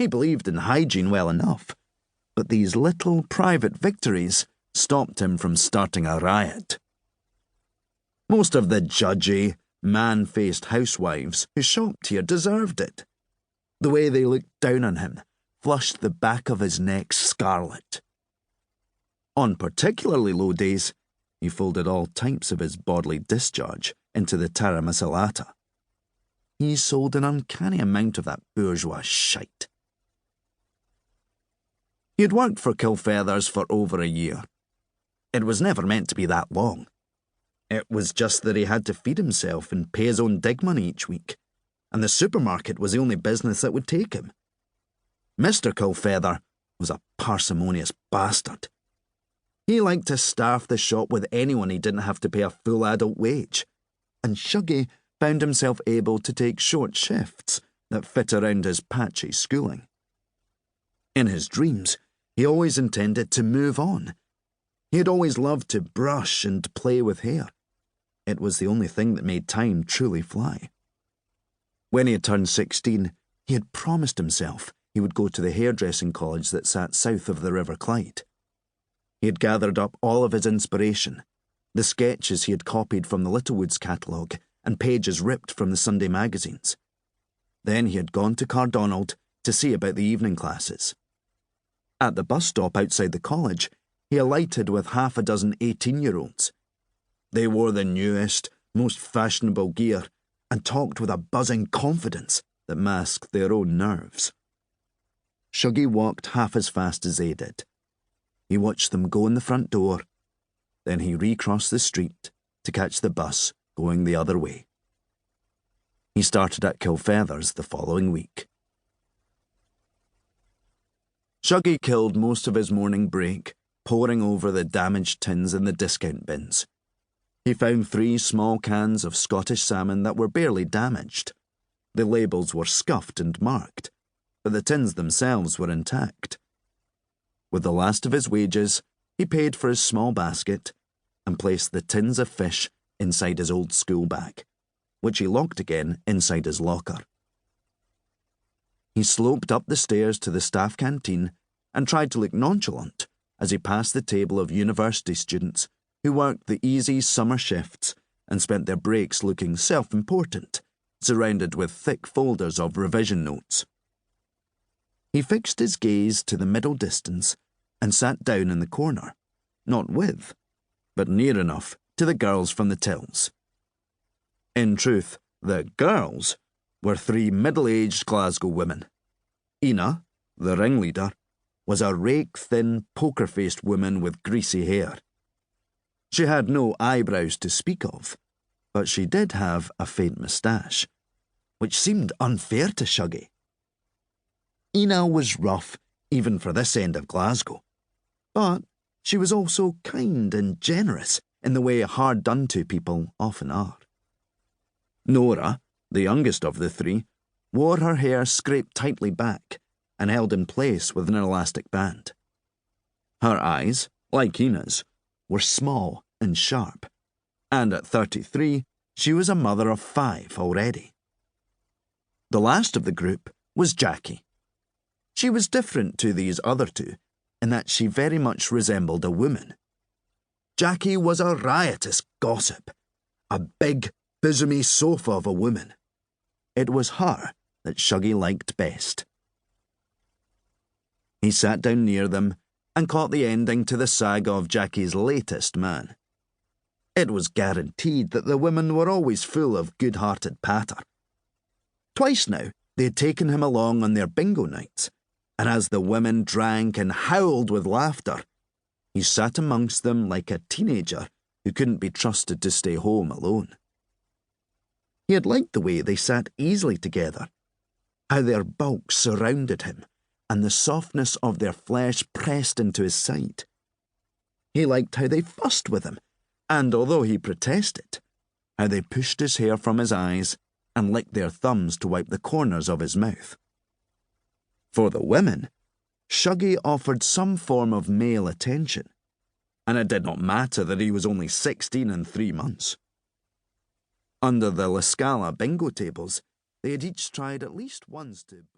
He believed in hygiene well enough, but these little private victories stopped him from starting a riot. Most of the judgy, man-faced housewives who shopped here deserved it. The way they looked down on him flushed the back of his neck scarlet. On particularly low days, he folded all types of his bodily discharge into the tara masalata. He sold an uncanny amount of that bourgeois shite. He had worked for Kilfeathers for over a year. It was never meant to be that long. It was just that he had to feed himself and pay his own dig money each week, and the supermarket was the only business that would take him. Mr. Kilfeather was a parsimonious bastard. He liked to staff the shop with anyone he didn't have to pay a full adult wage, and Shuggie found himself able to take short shifts that fit around his patchy schooling. In his dreams, he always intended to move on. He had always loved to brush and play with hair. It was the only thing that made time truly fly. When he had turned 16, he had promised himself he would go to the hairdressing college that sat south of the River Clyde. He had gathered up all of his inspiration, the sketches he had copied from the Littlewoods catalogue and pages ripped from the Sunday magazines. Then he had gone to Cardonald to see about the evening classes. At the bus stop outside the college, he alighted with half a dozen 18-year-olds. They wore the newest, most fashionable gear and talked with a buzzing confidence that masked their own nerves. Shuggie walked half as fast as they did. He watched them go in the front door, then he recrossed the street to catch the bus going the other way. He started at Kilfeathers the following week. Shuggie killed most of his morning break poring over the damaged tins in the discount bins. He found 3 small cans of Scottish salmon that were barely damaged. The labels were scuffed and marked, but the tins themselves were intact. With the last of his wages, he paid for his small basket and placed the tins of fish inside his old school bag, which he locked again inside his locker. He sloped up the stairs to the staff canteen and tried to look nonchalant as he passed the table of university students who worked the easy summer shifts and spent their breaks looking self-important, surrounded with thick folders of revision notes. He fixed his gaze to the middle distance and sat down in the corner, not with, but near enough to the girls from the tills. In truth, the girls were 3 middle-aged Glasgow women. Ina, the ringleader, was a rake-thin, poker-faced woman with greasy hair. She had no eyebrows to speak of, but she did have a faint moustache, which seemed unfair to Shuggie. Ina was rough, even for this end of Glasgow, but she was also kind and generous in the way hard-done-to people often are. Nora, the youngest of the 3, wore her hair scraped tightly back and held in place with an elastic band. Her eyes, like Ina's, were small and sharp, and at 33, she was a mother of 5 already. The last of the group was Jackie. She was different to these other 2 in that she very much resembled a woman. Jackie was a riotous gossip, a big, bosomy sofa of a woman. It was her that Shuggie liked best. He sat down near them and caught the ending to the saga of Jackie's latest man. It was guaranteed that the women were always full of good-hearted patter. Twice now they had taken him along on their bingo nights, and as the women drank and howled with laughter, he sat amongst them like a teenager who couldn't be trusted to stay home alone. He had liked the way they sat easily together, how their bulks surrounded him, and the softness of their flesh pressed into his side. He liked how they fussed with him, and although he protested, how they pushed his hair from his eyes and licked their thumbs to wipe the corners of his mouth. For the women, Shuggie offered some form of male attention, and it did not matter that he was only 16 and 3 months. Under the La Scala bingo tables, they had each tried at least once to...